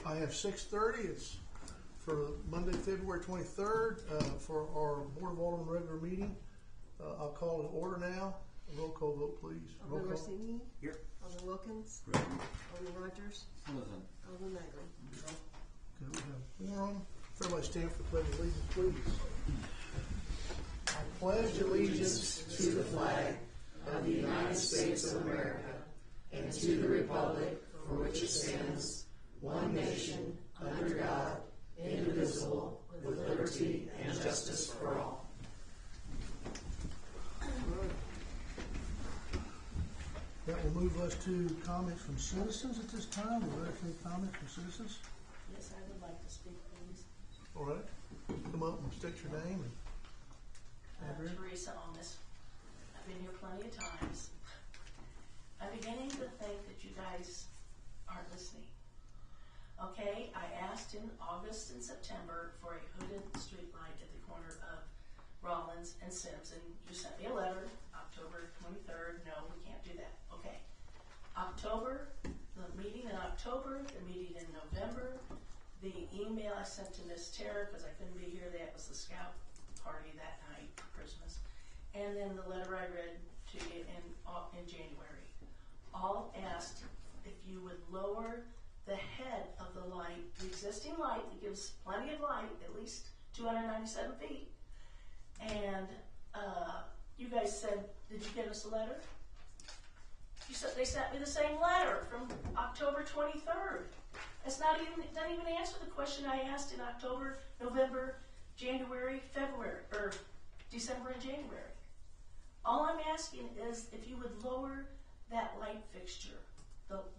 I have 6:30. It's for Monday, February 23rd, for our Board of Aldermen regular meeting. I'll call it order now. A roll call vote, please. Roll Alderman call. Rossini? Here. Alderman Wilkins? Present. Alderman Rogers? Present. Alderman Magley? Okay, we have quorum. If everybody stand for the pledge of allegiance, please. I pledge allegiance to the flag of the United States of America and to the republic for which it stands, one nation, under God, indivisible, with liberty and justice for all. That will move us to comments from citizens at this time. Are there any comments from citizens? Yes, I would like to speak, please. All right. Come up and state your name and address. Teresa Omis. I've been here plenty of times. I'm beginning to think that you guys aren't listening. Okay, I asked in August and September for a hooded street light at the corner of Rollins and Sims, and you sent me a letter, October 23rd. No, we can't do that. Okay. October, the meeting in October, the meeting in November, the email I sent to Miss Tara because I couldn't be here. That was the scout party that night for Christmas, and then the letter I read to you in January. All asked if you would lower the head of the light, the existing light that gives plenty of light, at least 297 feet. And you guys said, did you get us a letter? You said they sent me the same letter from October 23rd. It's not even, it doesn't even answer the question I asked in October, November, January, February, or December and January. All I'm asking is if you would lower that light fixture,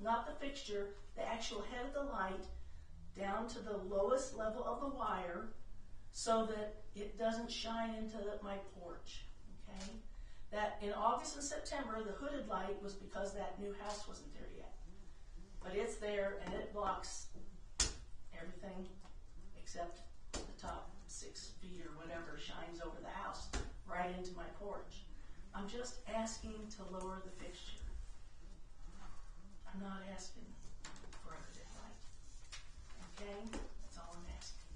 not the fixture, the actual head of the light, down to the lowest level of the wire so that it doesn't shine into my porch, okay? That in August and September, the hooded light was because that new house wasn't there yet. But it's there and it blocks everything except the top 6 feet or whatever shines over the house right into my porch. I'm just asking to lower the fixture. I'm not asking for a hooded light. Okay? That's all I'm asking.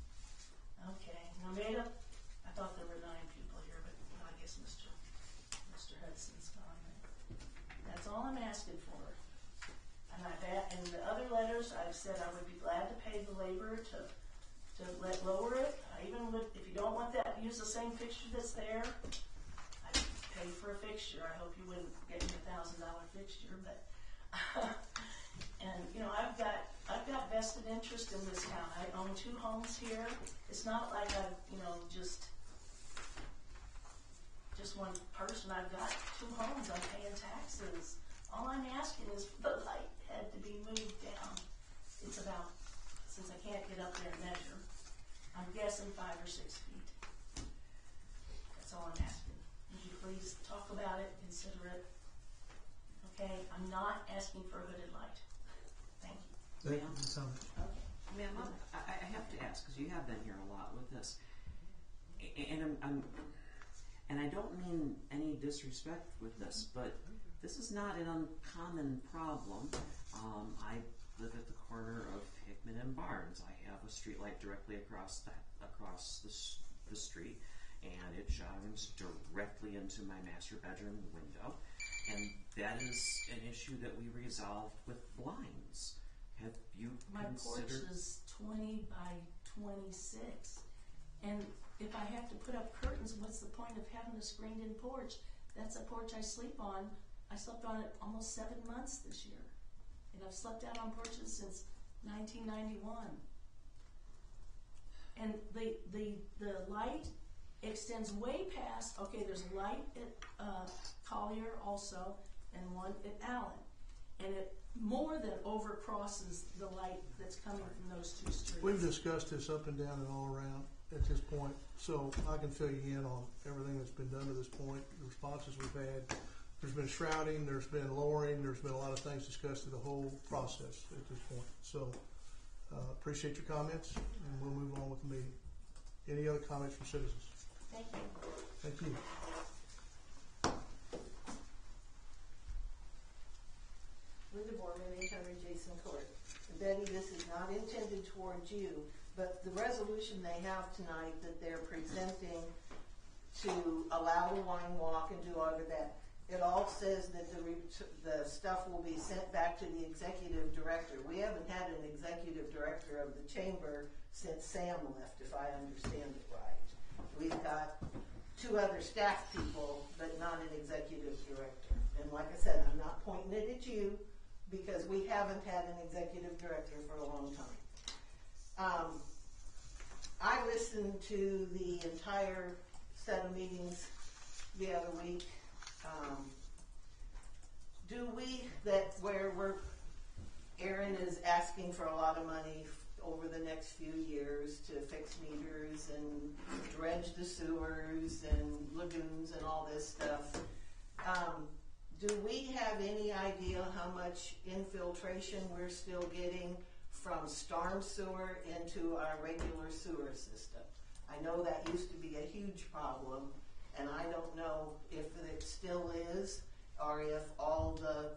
Okay. Now, Maida, I thought there were 9 people here, but I guess Mr. Hudson's gone. That's all I'm asking for. And in the other letters, I've said I would be glad to pay the labor to lower it. I even would, if you don't want that, use the same fixture that's there. I'd pay for a fixture. I hope you wouldn't get me a $1,000 fixture, but and you know, I've got vested interest in this town. I own 2 homes here. It's not like I've, you know, just one person. I've got 2 homes. I'm paying taxes. All I'm asking is for the light head to be moved down. It's about, since I can't get up there and measure, I'm guessing 5 or 6 feet. That's all I'm asking. Would you please talk about it, consider it? Okay, I'm not asking for a hooded light. Thank you. Thank you for coming. Okay. Ma'am, I have to ask, because you have been here a lot with this, and I don't mean any disrespect with this, but this is not an uncommon problem. I live at the corner of Hickman and Barnes. I have a street light directly across the street, and it shines directly into my master bedroom window. And that is an issue that we resolved with blinds. Have you considered? My porch is 20 by 26. And if I have to put up curtains, what's the point of having a screened-in porch? That's a porch I sleep on. I slept on it almost 7 months this year. And I've slept out on porches since 1991. And the light extends way past, okay, there's a light at Collier also, and one at Allen. And it more than overcrosses the light that's coming from those 2 streets. We've discussed this up and down and all around at this point, so I can fill you in on everything that's been done to this point, the responses we've had. There's been shrouding, there's been lowering, there's been a lot of things discussed through the whole process at this point. So appreciate your comments, and we'll move on with the meeting. Any other comments from citizens? Thank you. Thank you. Linda Borman, 800 Jason Court. Betty this is not intended towards you, but the resolution they have tonight that they're presenting to allow the wine walk and do all of that, it all says that the stuff will be sent back to the executive director. We haven't had an executive director of the chamber since Sam left, if I understand it right. We've got 2 other staff people, but not an executive director. And like I said, I'm not pointing it at you because we haven't had an executive director for a long time. I listened to the entire set of meetings the other week. Do we, where Aaron is asking for a lot of money over the next few years to fix meters and dredge the sewers and lagoons and all this stuff. Do we have any idea how much infiltration we're still getting from storm sewer into our regular sewer system? I know that used to be a huge problem, and I don't know if it still is, or if all the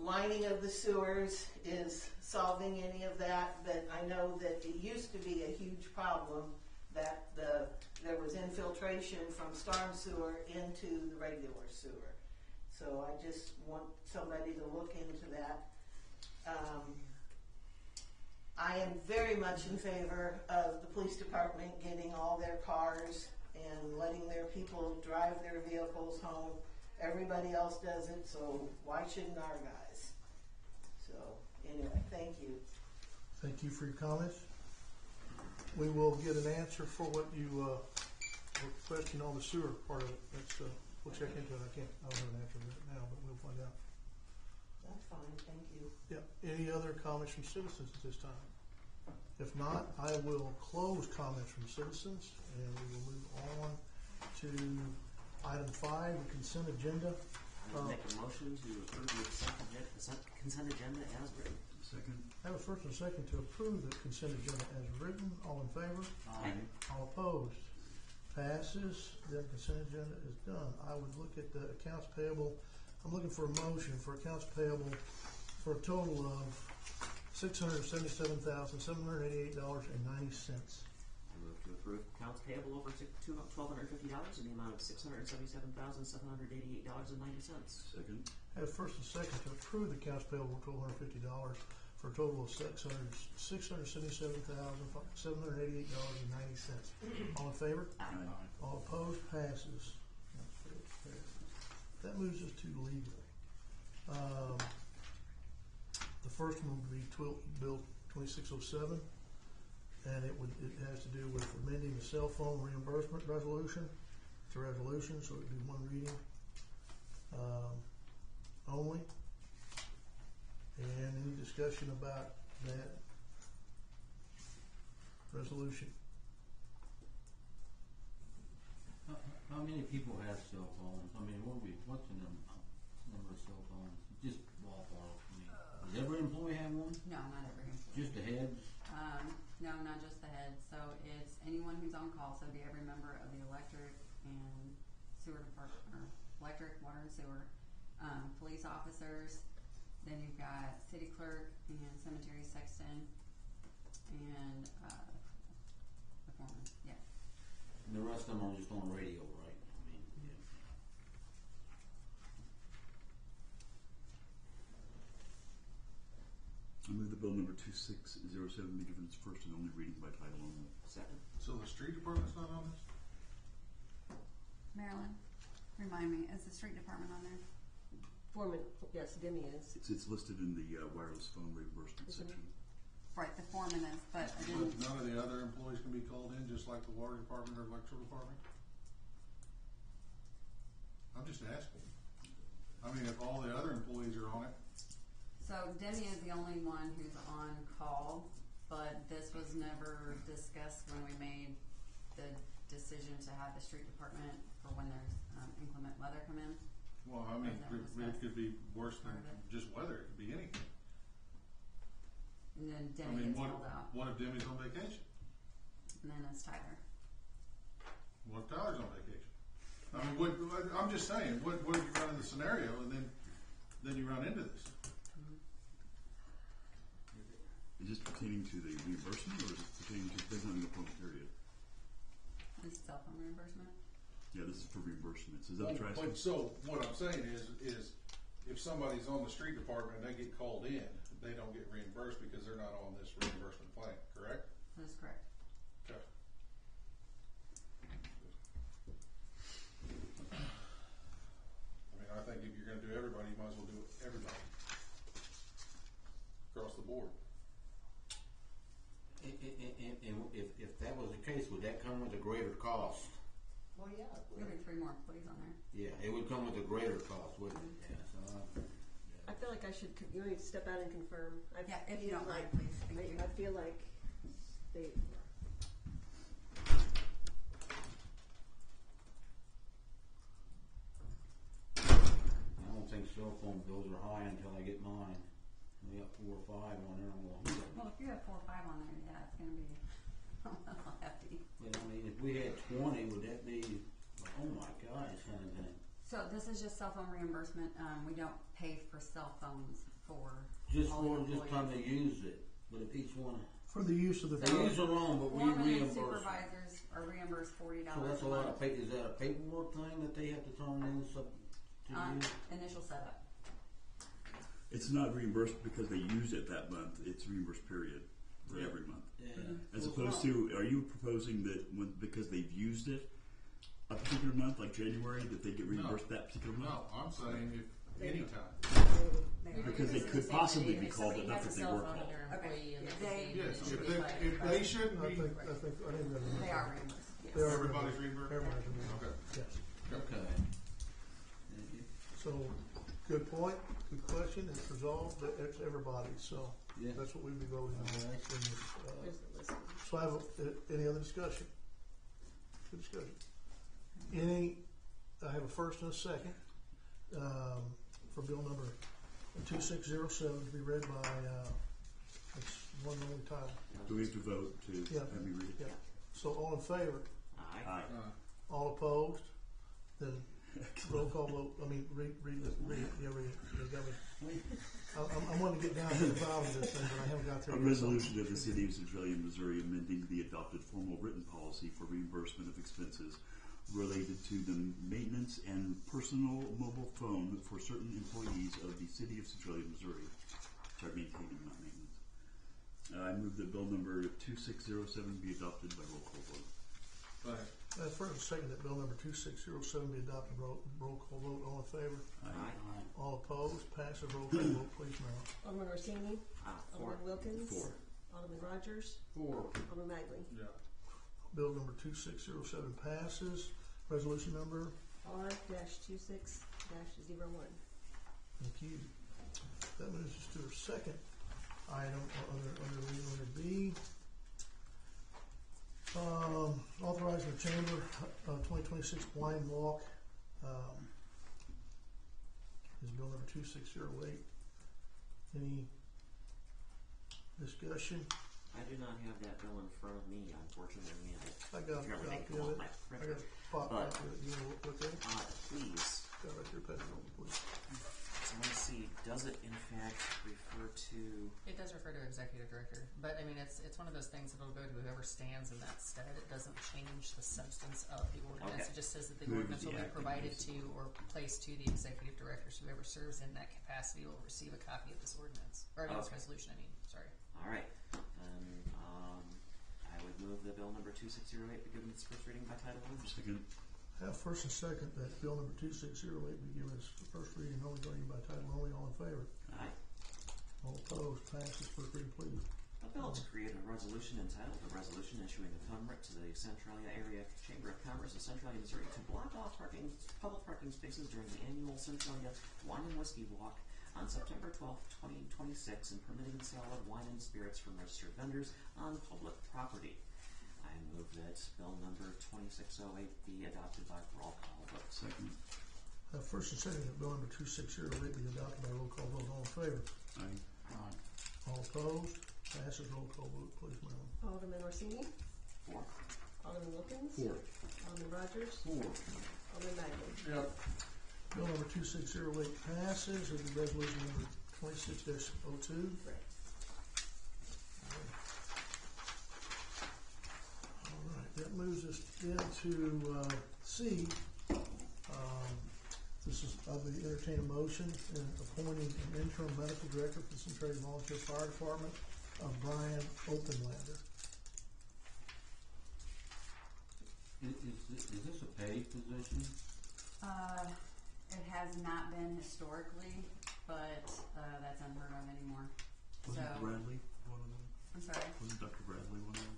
lining of the sewers is solving any of that, but I know that it used to be a huge problem that there was infiltration from storm sewer into the regular sewer. So I just want somebody to look into that. I am very much in favor of the police department getting all their cars and letting their people drive their vehicles home. Everybody else does it, so why shouldn't our guys? So anyway, thank you. Thank you for your comments. We will get an answer for what you were questioning on the sewer part of it. That's, we'll check into it. I don't have an answer for that now, but we'll find out. That's fine, thank you. Yeah. Any other comments from citizens at this time? If not, I will close comments from citizens, and we will move on to item 5, the consent agenda. I would make a motion to approve the consent agenda as written. Second. I have a first and a second to approve the consent agenda as written. All in favor? Aye. All opposed? Passes. The consent agenda is done. I would look at the accounts payable. I'm looking for a motion for accounts payable for a total of $677,788.90. I move to approve accounts payable over $1,250 in the amount of $677,788.90. Second. I have first and second to approve the accounts payable for $1,250 for a total of $677,788.90. All in favor? Aye. All opposed? Passes. That moves us to legal. The first one would be Bill 2607, and it has to do with amending the cell phone reimbursement resolution. It's a resolution, so it would be one reading only. And any discussion about that resolution? How many people have cell phones? I mean, what's the number of cell phones? Just ballpark. I mean, does every employee have one? No, not every employee. Just the heads? No, not just the head. So it's anyone who's on call. So it'd be every member of the electric and sewer department, or electric, water, and sewer, police officers. Then you've got city clerk and cemetery sexton, and the foreman. Yeah. And the rest of them are just on radio, right? I mean, yeah. I move the bill number 2607 be given its first and only reading by title only. Second. So the street department's not on this? Marilyn, remind me, is the street department on there? Foreman, yes, Demi is. It's listed in the wireless phone reimbursement section. Right, the foreman is, but I didn't. None of the other employees can be called in, just like the water department or electrical department? I'm just asking. I mean, if all the other employees are on it, So Demi is the only one who's on call, but this was never discussed when we made the decision to have the street department for when there's inclement weather come in. well, I mean, it could be worse than just weather, it could be anything. And then I Demi mean, gets called out, what if Demi's on vacation? and then it's Tyler. What if Tyler's on vacation? I mean, I'm just saying, what if you run in the scenario and then you run into this? this pertaining to the reimbursement, or is it pertaining to based on the appointment period? This is cell phone reimbursement. Yeah, this is for reimbursement. So is that what you're asking? So what I'm saying is if somebody's on the street department and they get called in, they don't get reimbursed because they're not on this reimbursement plan, correct? That's correct. Okay. I mean, I think if you're gonna do everybody, you might as well do everybody. Across the board. And if that was the case, would that come with a greater cost? Well, yeah. There'll be 3 more employees on there. Yeah, it would come with a greater cost, wouldn't it? Yeah, so, I feel like I should, you want me to step out and confirm? Yeah, if you feel don't mind, like- please. Thank you. I feel like they, I don't think cell phone bills are high until I get mine. We got 4 or 5 on there, I'm going, Well, if you have 4 or 5 on there, yeah, it's gonna be a little hefty. but I mean, if we had 20, would that be, oh my gosh, kind of thing? So this is just cell phone reimbursement. We don't pay for cell phones for Just all for the just time employees. they use it, but if each one, For the use of the they use their own, but we Foremen and reimburse. supervisors are reimbursed $40 So that's a a lot month of is that a paperwork thing that they have to turn in to on use? initial setup. It's not reimbursed because they used it that month. It's reimbursed period for Yeah. every month. Yeah. As opposed to, are you proposing that because they've used it a particular month, like January, that they get reimbursed that particular month? No, I'm saying if anytime. Because they could possibly be called, but not that they were called. Okay. Yes, if they shouldn't I be, think that. They are reimbursed. Yes. They are everybody's reimbursed? Everybody's reimbursed. Okay. Yes. Okay. Thank you. So, good point, good question, it's resolved, but it's everybody, so Yeah. that's what we'd be voting on. Alright. in this, there's the list. So I have, any other discussion? Good discussion. I have a first and a second, for bill number 2607 to be read by, it's one and only title. Do we have to vote to Yeah. have me read it? Yeah, so all in favor, Aye. Aye. all opposed, then roll call vote, read it, yeah, read it, you got me. I want to get down to the bottom of this thing, but I haven't got there A yet. resolution of the City of Centralia, Missouri, amending the adopted formal written policy for reimbursement of expenses related to the maintenance and personal mobile phone for certain employees of the City of Centralia, Missouri. Sorry, maintaining, not maintenance. I move that bill number 2607 be adopted by roll call vote. right. First and second that bill number 2607 be adopted, roll call vote, all in favor, Aye. all opposed, passes, roll call vote, please, Marilyn. Alderman Orsini, Four. Alderman Wilkins, 4. Alderman Rogers, 4. Alderman Magley. Yeah. Bill number 2607 passes. Resolution number, R-26-01. thank you. That moves us to our second item under B. Authorizing the Chamber 2026 Blind Walk. Is bill number 2608. Any discussion? I do not have that bill in front of me, unfortunately. I got a Apparently they copy come of off it. my I printer. got a pop But- copy of it. You want to look with that? Please. Got it right there, pass it on, please. So let's see, does it in fact refer to, It does refer to executive director, but I mean, it's one of those things that'll go to whoever stands in that stead. It doesn't change the substance of the ordinance. Okay. It just says that the Who ordinance the will be acting provided is. to or placed to the executive directors. Whoever serves in that capacity will receive a copy of this ordinance, or this Okay. resolution, sorry. alright, then, I would move that bill number 2608 be given its first reading by title only. Second. Have first and second that bill number 2608 be given its first reading only, going by title only, all in favor. Aye. All opposed, passes, first reading, please. A bill to create a resolution entitled, "A Resolution Issuing a Permit to the Centralia Area Chamber of Commerce of Centralia, Missouri to block off public parking spaces during the annual Centralia Wine and Whiskey Walk on September 12th, 2026, and permitting the sale of wine and spirits from registered vendors on public property." I move that bill number 2608 be adopted by roll call vote. Second. Have first and second that bill number 2608 be adopted by roll call vote, all in favor. Aye. All opposed, passes, roll call vote, please, Marilyn. Alderman Orsini, 4. Alderman Wilkins, 4. Alderman Rogers, 4. Alderman Magley. Yep. Bill number 2608 passes, is the resolution number 26-02. Right. to C. This is, I'll be entertain a motion in appointing an interim medical director for the Centralia Volunteer Fire Department of Brian Openlander. Is this a paid position? It has not been historically, but that's unheard of anymore. Wasn't So- Bradley one of them? I'm sorry, Wasn't Dr. Bradley one of them?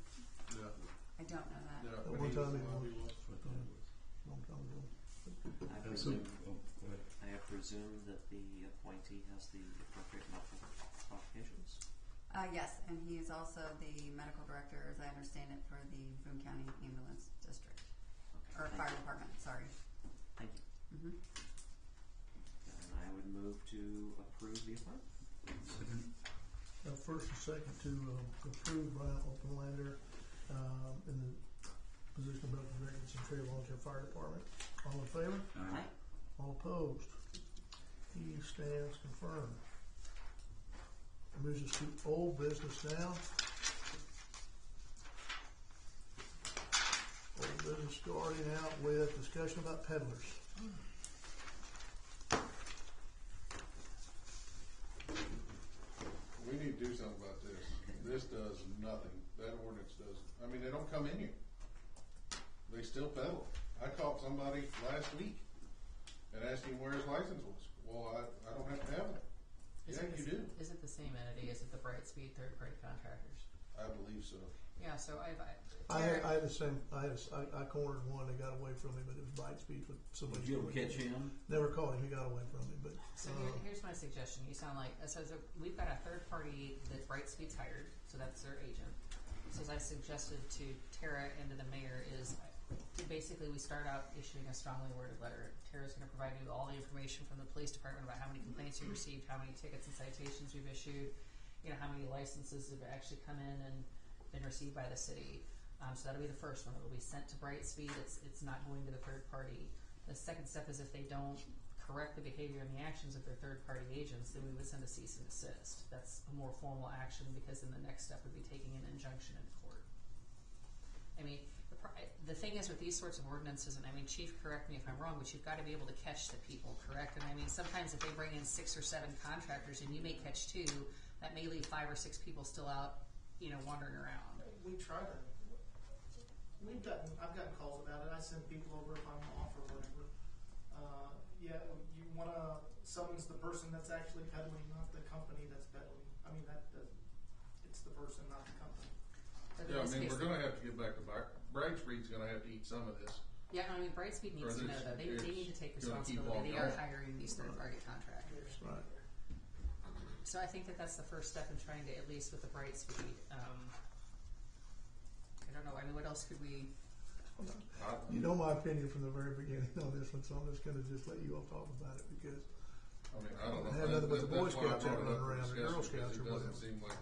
Yeah, I don't know that. yeah. At when one he time was he alive, was. he was. That's what I thought it was. Long time ago. I So, presume, oh, go ahead. I presume that the appointee has the appropriate medical qualifications. Yes, and he is also the medical director, as I understand it, for the Boone County Ambulance District, Okay, or thank Fire you. Department, sorry. Thank you. Mm-hmm. And I would move to approve the appointment. Second. First and second to approve Brian Openlander in the position of medical director at Centralia Volunteer Fire Department. All in favor? Aye. All opposed? He stands confirmed. Moves us to old business now. Old business starting out with discussion about peddlers. We need to do something about this. This does nothing. That ordinance does, I mean, they don't come in here. They still peddle. I caught somebody last week and asked him where his license was. Well, I don't have to have one. Is Yeah, it you the, do. Is it the same entity? Is it the Brightspeed third-party contractors? I believe so. Yeah, so I had the same. I cornered one. They got away from me, but it was Brightspeed with somebody. Did you ever catch him? Never caught him. He got away from me, but So here's my suggestion. You sound like so we've got a third party that Brightspeed's hired, so that's their agent. So as I suggested to Tara and to the mayor is basically we start out issuing a strongly worded letter. Tara's going to provide you all the information from the police department about how many complaints you received, how many tickets and citations we've issued, how many licenses have actually come in and been received by the city. So that'll be the first one. It'll be sent to Brightspeed. It's not going to the third party. The second step is if they don't correct the behavior and the actions of their third party agents, then we would send a cease and desist. That's a more formal action because then the next step would be taking an injunction in court. I mean, the thing is with these sorts of ordinances, and I mean, Chief, correct me if I'm wrong, but you've got to be able to catch the people, correct? And I mean, sometimes if they bring in 6 or 7 contractors and you may catch 2, that may leave 5 or 6 people still out, wandering around. We try to. I've gotten calls about it. I send people over if I'm off or whatever. Yeah, you want to summons the person that's actually peddling, not the company that's peddling. I mean, it's the person, not the company. But in Yeah, I this mean, case, we're gonna have to get back to Brightspeed's gonna have to eat some of this. yeah, I mean, Brightspeed needs to know that they need to take Gonna keep on responsibility. They are going. hiring these third party contractors. right. So I think that's the first step in trying to, at least with the Brightspeed. I don't know. I mean, what else could we? You know my opinion from the very beginning on this one, so I'm just going to just let you all talk about it because I mean, I don't know. I had nothing but the Boy That's why I Scouts brought it running up for around, or Girl discussion, Scouts, because or it doesn't whatever. seem like,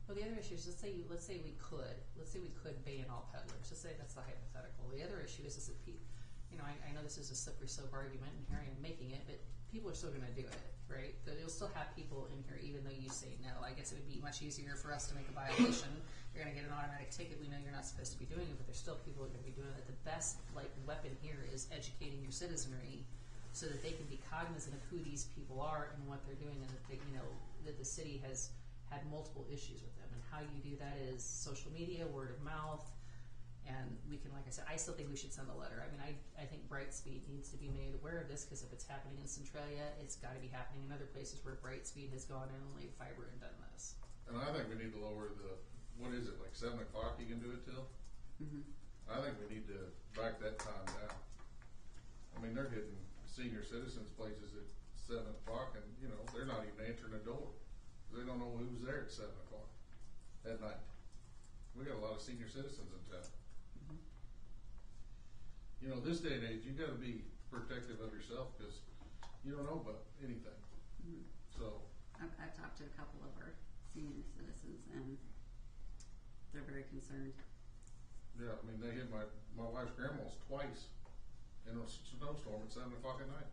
Well, the other issue is let's say we could ban all peddlers. Let's say that's the hypothetical. The other issue is that I know this is a slippery slope argument, and here I am making it, but people are still going to do it, right? But you'll still have people in here, even though you say no. I guess it would be much easier for us to make a violation. You're going to get an automatic ticket. We know you're not supposed to be doing it, but there's still people who are going to be doing it. The best weapon here is educating your citizenry so that they can be cognizant of who these people are and what they're doing, and that they, that the city has had multiple issues with them. And how you do that is social media, word of mouth. And we can, like I said, I still think we should send a letter. I mean, I think Brightspeed needs to be made aware of this because if it's happening in Centralia, it's got to be happening in other places where Brightspeed has gone in and laid fiber and done this. and I think we need to lower what is it, like 7 o'clock you can do it till? Mm-hmm. I think we need to back that time down. I mean, they're hitting senior citizens places at 7 o'clock and, they're not even answering the door. They don't know who's there at 7 o'clock at night. We got a lot of senior citizens in town. This day and age, you got to be protective of yourself because you don't know about anything. Mm-hmm. So, I've talked to a couple of our senior citizens, and they're very concerned. yeah, I mean, they hit my wife's grandma's twice in a snowstorm at 7 o'clock at night.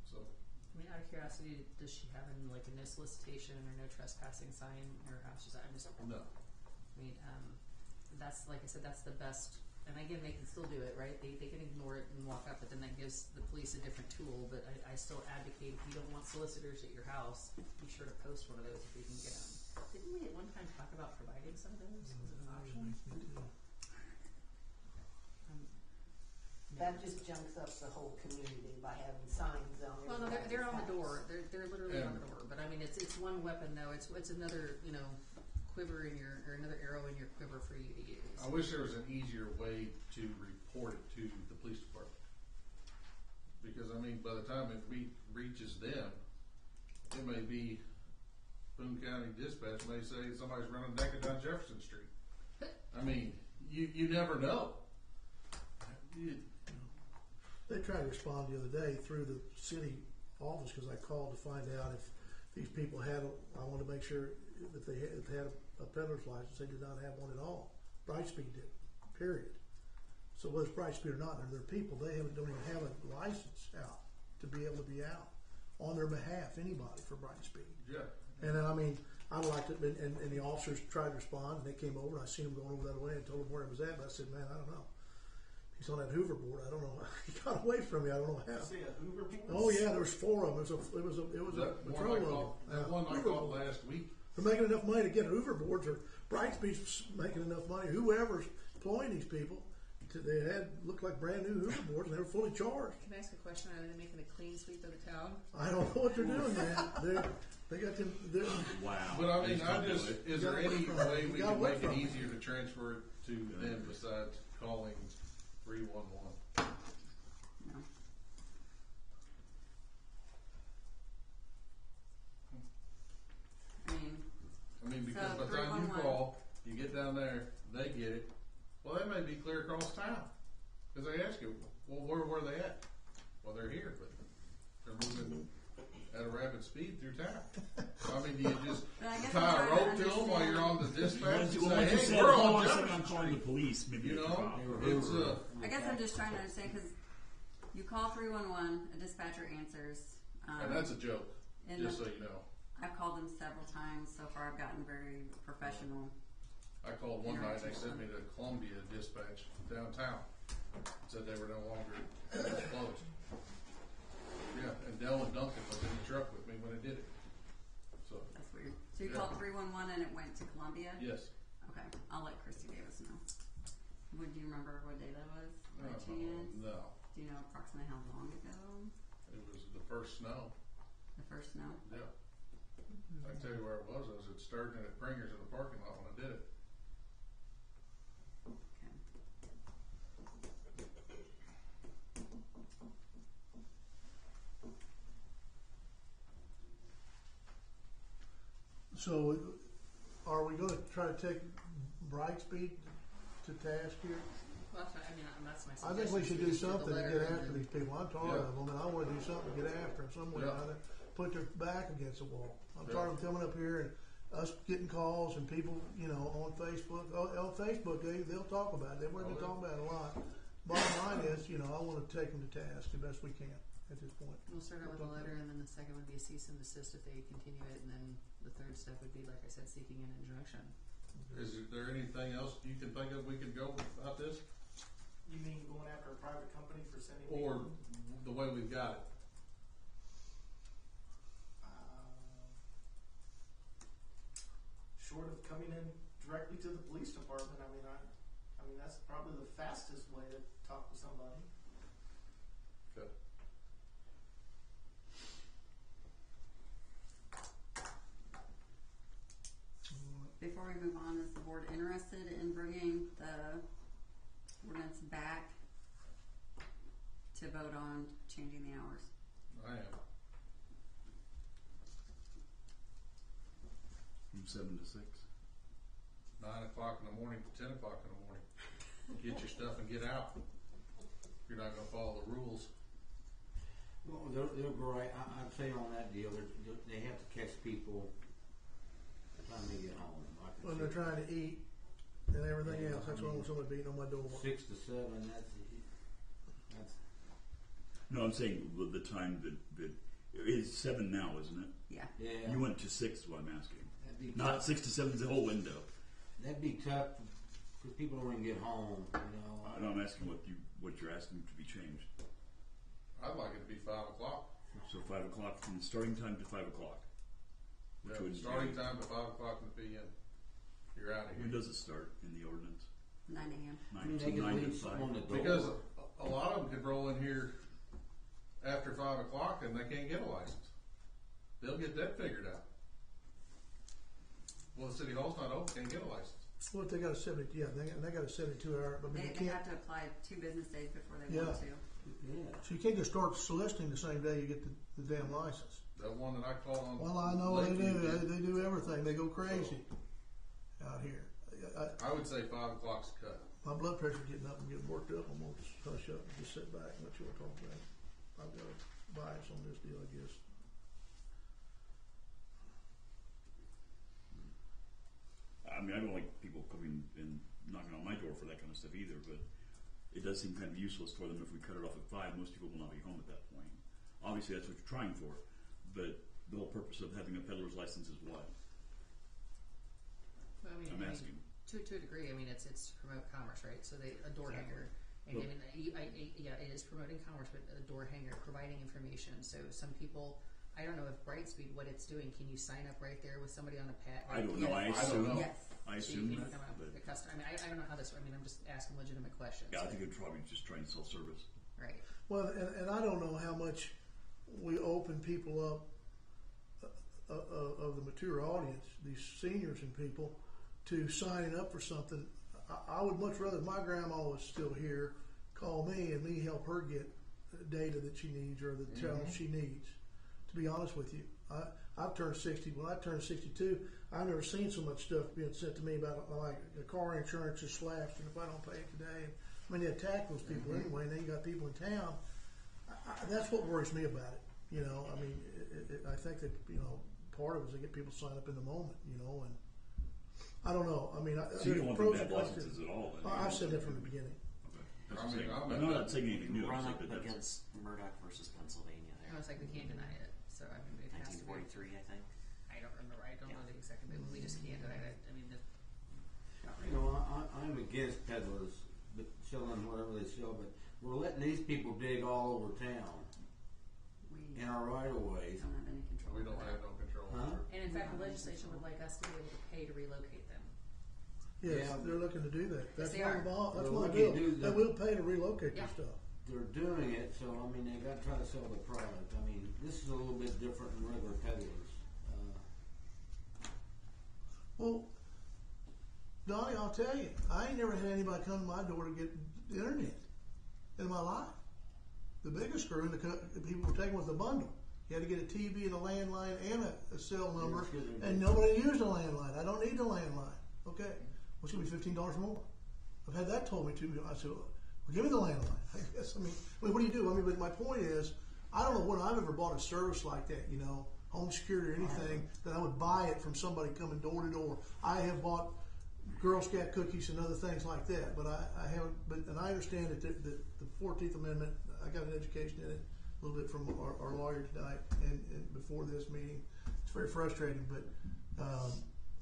So, I mean, out of curiosity, does she have any a no solicitation or no trespassing sign in her house? I'm just no. I mean, that's like I said, that's the best. And again, they can still do it, right? They can ignore it and walk up, but then that gives the police a different tool. But I still advocate, if you don't want solicitors at your house, be sure to post one of those if you can get them. Didn't we at one time talk about providing some of those? Was it an option? That just junks up the whole community by having signs on it. Well, no, they're on the door. They're literally on the door. But I mean, it's one weapon though. It's another quiver in your, or another arrow in your quiver for you to use. I wish there was an easier way to report it to the police department. Because I mean, by the time it reaches them, it may be Boone County Dispatch may say somebody's running naked down Jefferson Street. I mean, you never know. They tried to respond the other day through the city office because I called to find out if these people had. I wanted to make sure if they had a peddler's license. They did not have one at all. Brightspeed did. Period. So whether it's Brightspeed or not, they're people. They don't even have a license out to be able to be out on their behalf. Anybody for Brightspeed. Yeah. And then I mean, I liked it, and the officers tried to respond, and they came over. And I seen them going over that way, and told them where it was at. But I said, man, I don't know. He's on that Hoover board. I don't know. He got away from me. I don't know how. See a Hoover board? Oh yeah, there was 4 of them. It was a patrol load. That one I caught last week. They're making enough money to get Hoover boards, or Brightspeed's making enough money. Whoever's employing these people, they had looked like brand new Hoover boards, and they were fully charged. Can I ask a question? Are they making a clean sweep of the town? I don't know what they're doing, man. They got them. Wow. But I mean, is there any way we can make it from easier to transfer it to them besides calling 311? No. I mean, because So by the time you 311. call, you get down there, they get it. Well, they may be clear across town. Because they ask you, well, where were they at? Well, they're here, but they're moving at a rapid speed through town. I mean, do you just But I guess tie a I'm rope trying to to them while you're on the dispatch and Well, say, once you hey, said, we're hold on on a second, Jefferson I'm calling the Street. police. Maybe You they know, can it's I guess I'm just trying to understand because you call 311, a dispatcher answers. and that's a joke, in just the- so you know. I've called them several times. So far, I've gotten very professional. I called one night and they sent me to Columbia Dispatch downtown. Said they were no longer closed. Yeah, and Dell and Duncan was in the truck with me when I did it. So, That's weird. So you Yeah. called 311 and it went to Columbia? yes. Okay, I'll let Christy Davis know. Would you remember what day that was by No. chance? Do you know approximately how long ago? It was the first snow. The first snow? Yeah. I can tell you where it was. I was at Sturgeon at Pringer's in the parking lot when I did it. Okay. So, are we going to try to take Brightspeed to task here? Well, that's my I suggestion. think we should do Just get the something to letter get and after then- these people. I'm tired of them, and I want to do something to get after them some way or Yeah. other. Put their back against the wall. I'm Yeah. tired of them coming up here and us getting calls and people, on Facebook. On Facebook, they'll talk about it. They've already been talking about it a lot. Bottom line is, I want to take them to task the best we can at this point. We'll start out with a letter, and then the second would be a cease and desist if they continue it, and then the third step would be, like I said, seeking an injunction. Is there anything else you can think of we could go about this? You mean going after a private company for sending Or people? the way we've got it? Short of coming in directly to the police department, I mean that's probably the fastest way to talk to somebody. Okay. Before we move on, is the board interested in bringing the ordinance back to vote on changing the hours? I am. From 7 to 6. 9 o'clock in the morning to 10 o'clock in the morning. Get your stuff and get out. You're not gonna follow the rules. Well, they're right. I'd say on that deal, they have to catch people by the time they get home. I can When see they're trying to eat and everything Yeah, else, that's I why I mean, want somebody beating on my door. 6 to 7. That's No, I'm saying the time that is 7 now, isn't it? Yeah. yeah. You went to 6 is what I'm asking. That'd be Not tough. 6 to 7 is the whole window. That'd be tough Because people don't even get home, you know. And I'm asking what you're asking to be changed. I'd like it to be 5 o'clock. So 5 o'clock from the starting time to 5 o'clock. Which Yeah, would starting time to 5 o'clock in the PM. You're out of When here. does it start in the ordinance? 9 a.m. I mean, they can 9 to leave something on the 5. door. Because a lot of them could roll in here after 5 o'clock and they can't get a license. They'll get that figured out. Well, the city hall's not open, can't get a license. Well, if they got a 70, yeah, they got a 72-hour, but I mean, They you have can't, to apply 2 business days before they Yeah. want to. Yeah. so you can't just start soliciting the same day you get the damn license. That one that I called on. Well, I know they Lakeview do. did. They do everything. They go crazy out here. I would say 5 o'clock's cut. My blood pressure's getting up and getting worked up. I'm gonna just hush up and just sit back and let you all talk about it. I've got a bias on this deal, I guess. I mean, I don't like people coming and knocking on my door for that kind of stuff either, but it does seem kind of useless for them if we cut it off at 5. Most people will not be home at that point. Obviously, that's what you're trying for, but the whole purpose of having a peddler's license is what? Well, I mean, I'm asking. to a degree, I mean, it's to promote commerce, right? So a door hanger, and Well- I mean, yeah, it is promoting commerce, but a door hanger providing information. So some people, I don't know if Brightspeed, what it's doing. Can you sign up right there with somebody on a pad? I don't know. I Yes. assume. know. Yes. I So you assume can that. come up But with a customer. I mean, I don't know how this. I mean, I'm just asking legitimate questions. yeah, I think it'd probably just try and sell service. Right. Well, and I don't know how much we open people up of the mature audience, these seniors and people, to signing up for something. I would much rather my grandma was still here, call me and me help her get data that she needs or the challenge she needs. To be honest with you, I've turned 60. When I turned 62, I've never seen so much stuff being sent to me about like the car insurance is slashed, and if I don't pay it today, I mean they attack those people anyway. And then you got people in town. That's what worries me about it. You know, I mean, I think that part of it is they get people signed up in the moment. And I don't know. I mean, So you don't want them pros to and have cons to licenses it. at all? I've said that from the beginning. That's I what mean, I'm I'm saying. I'm not saying You anything new. I'm run saying up that that's against Murdoch versus Pennsylvania I there. was like, we can't deny it. So I mean, it has to be. 1943, I think. I don't remember. I don't know the exact, but we just can't deny it. I mean, You know, I'm against peddlers selling whatever they sell, but we're letting these people dig all over town We in our right of ways. don't have any control. We don't over have that. no control Huh? over it. and in fact, the legislation would like us to be able to pay to relocate them. Yes, Yeah. they're looking to do that. That's they one are. of the law. That's Well, one of we the can deal. do They the- will pay to relocate Yeah. their stuff. They're doing it, so I mean they got to try to sell the product. I mean this is a little bit different than regular peddlers. Well, Donnie, I'll tell you, I ain't never had anybody come to my door to get the internet in my life. The biggest screw in the people were taking was the bundle. You had to get a TV and a landline and a cell number, and nobody used a landline. I don't need the landline. Okay, well, it's gonna be $15 more. I've had that told me too. I said, well, give me the landline. I guess. I mean, what do you do? I mean, but my point is, I don't know when I've ever bought a service like that. Home security or anything that I would buy it from somebody coming door to door. I have bought Girl Scout cookies and other things like that, but I haven't. And I understand that the 14th Amendment. I got an education in it a little bit from our lawyer tonight and before this meeting. It's very frustrating, but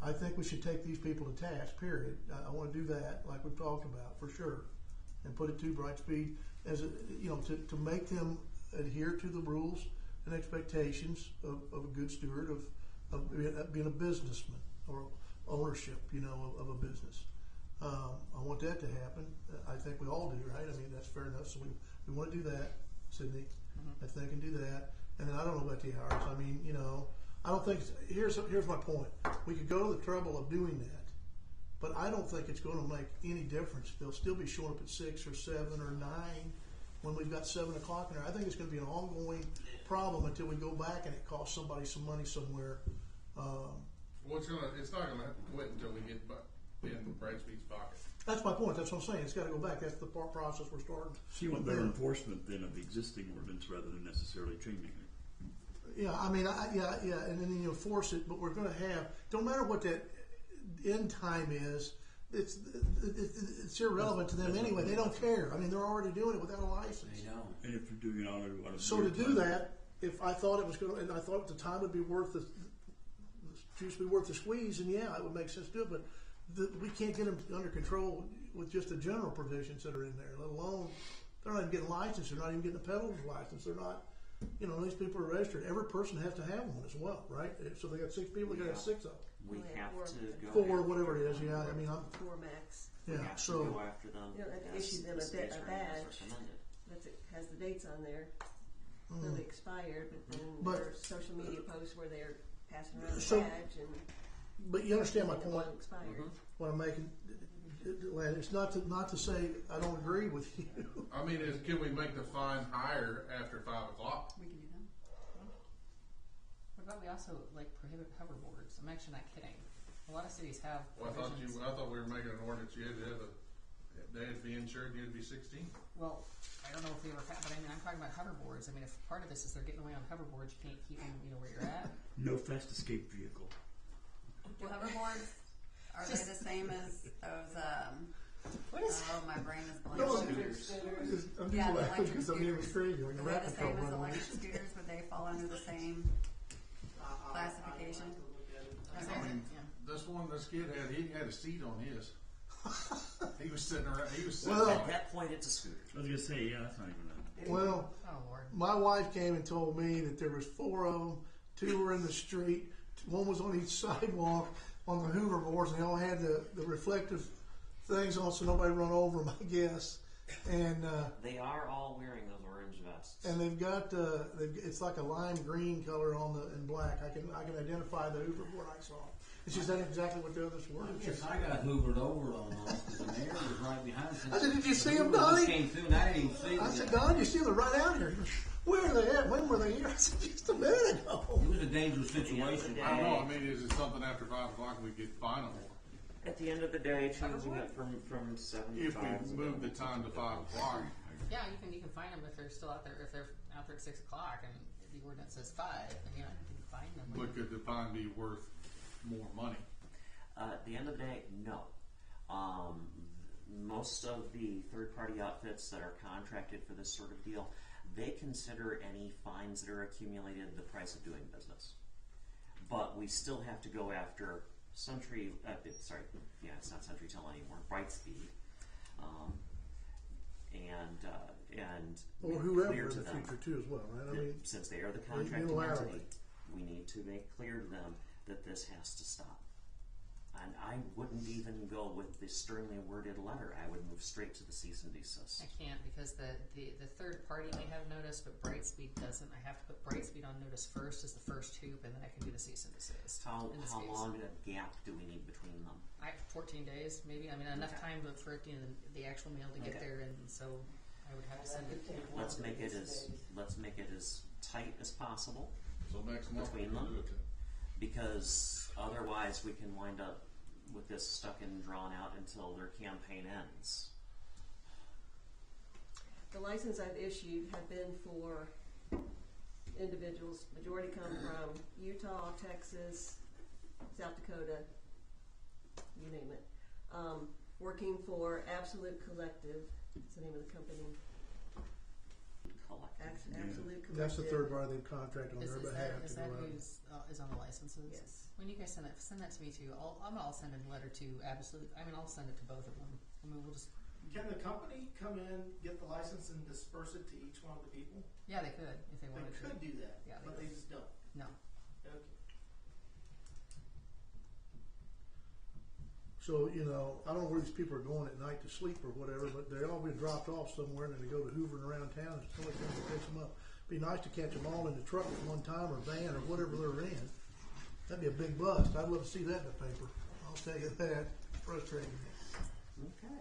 I think we should take these people to task. Period. I want to do that, like we've talked about, for sure, and put it to Brightspeed as to make them adhere to the rules and expectations of a good steward of being a businessman or ownership, of a business. I want that to happen. I think we all do, right? I mean, that's fair enough. So we want to do that, Sydney. I think and do that. And then I don't know about the hours. I mean, I don't think here's my point. We could go to the trouble of doing that, but I don't think it's going to make any difference. They'll still be showing up at 6 or 7 or 9 when we've got 7 o'clock in there. I think it's going to be an ongoing problem until we go back and it costs somebody some money somewhere. It's not gonna quit until we get in Brightspeed's pocket. That's my point. That's what I'm saying. It's got to go back. That's the process we're starting. So you want better enforcement then of the existing ordinance rather than necessarily changing it. Yeah, I mean, yeah, and then you enforce it, but we're going to have. Don't matter what that end time is. It's irrelevant to them anyway. They don't care. I mean, they're already doing it without a license. They don't. And if you're doing it out of So to do that, if I thought it was going to, and I thought at the time it'd be worth the juice, be worth the squeeze, and yeah, it would make sense to do it. But we can't get them under control with just the general provisions that are in there, let alone, they're not even getting licensed, they're not even getting a peddler's license, they're not, you know, these people are registered, every person has to have one as well, right? So they got 6 people, they gotta have 6 of them. We Yeah, have or to go. 4, after whatever it is, them. yeah, I mean, I'm, 4 max. We yeah, have to so, go after them. You don't have to as issue them the a state's badge. recommended. Has the dates on there. mm. They'll be expired, but then But- there's social media posts where they're passing around the So- badge and but you understand my it point, wasn't expired. Mhm. what I'm making, Lad, it's not to say I don't agree with you. I mean, can we make the fine higher after 5 o'clock? We can do that. What about we also like prohibit hoverboards? I'm actually not kidding. A lot of cities have Well, provisions. I thought we were making an ordinance, you had to have they had to be insured, you had to be 16. Well, I don't know if we ever have, but I mean, I'm talking about hoverboards. I mean, if part of this is they're getting away on hoverboards, you can't keep them, you know, where you're at. No fast escape vehicle. Do hoverboards, are they the same as those, What is? oh, my brain is blanking. No, Scooters. I'm Yeah, just the laughing electric because I mean, it was scooters. crazy when the Are they rat the patrol same as run away. electric scooters? Would they fall under the same? Classification? I have to look at it. That's I mean, yeah. this kid he had a seat on his. He was sitting around, Well- At that point, it's a scooter. I was gonna say, yeah, that's not even a. Well, Oh Lord. my wife came and told me that there was 4 of them, 2 were in the street, 1 was on each sidewalk on the hoverboards, and they all had the reflective things on so nobody run over them, I guess. And They are all wearing those orange vests. and they've got it's like a lime green color on the in black. I can identify the hoverboard I saw. It's just not exactly what the others were. I It's guess just- I got hoovered over on those because the mayor was right behind us. I said, "Did you see The 'em, Hoover just Donnie?" Came through and I didn't even see I them. said, Don, you see they're right out here. He goes, where are they at? When were they here? I said, just a minute ago. It was a dangerous situation. Yeah. I don't know, I mean, is it something after 5 o'clock we get fined for? At the end of the day, changing it from 7 to If 5. we move the time to 5 o'clock, Yeah, you can find them if they're still out there. If they're out there at 6 o'clock and the ordinance says 5, then yeah, you can find them. but could the fine be worth more money? At the end of the day, no. Most of the third-party outfits that are contracted for this sort of deal, they consider any fines that are accumulated the price of doing business. But we still have to go after it's not SentryTel anymore, Brightspeed, and Or make whoever clear in to the them future too as well, right? I mean, since they are the contracting unilaterally. entity, we need to make clear to them that this has to stop. And I wouldn't even go with the sternly worded letter. I would move straight to the cease and desist. I can't because the third party may have notice, but Brightspeed doesn't. I have to put Brightspeed on notice first as the first hoop, and then I can do the cease and desist. How in this case. long a gap do we need between them? 14 days, maybe. I mean, enough Okay. time for the actual mail to get Okay. there, and so I would have to send it. Let's make it as tight as possible, So next month we Between can them? do it then. because otherwise we can wind up with this stuck and drawn out until their campaign ends. The license I've issued have been for individuals. Majority come from Utah, Texas, South Dakota, you name it. Working for Absolute Collective. That's the name of the company. Collective. Absolute Collective. that's the third party they've contracted on Is their that behalf is to that go out. who's is on the licenses? Yes. When you guys send that to me too. I'll send a letter to Absolute. I mean, I'll send it to both of them. I mean, we'll just Can the company come in, get the license, and disperse it to each one of the people? yeah, they could if they They wanted could to. do that, Yeah, they but could. they just don't. No. Okay. So, you know, I don't know where these people are going at night to sleep or whatever, but they all been dropped off somewhere and then they go to hoovering around town and somebody comes and picks them up. Be nice to catch them all in the truck at one time or van or whatever they're in. That'd be a big bust. I'd love to see that in the paper. I'll tell you that. Frustrating. Okay.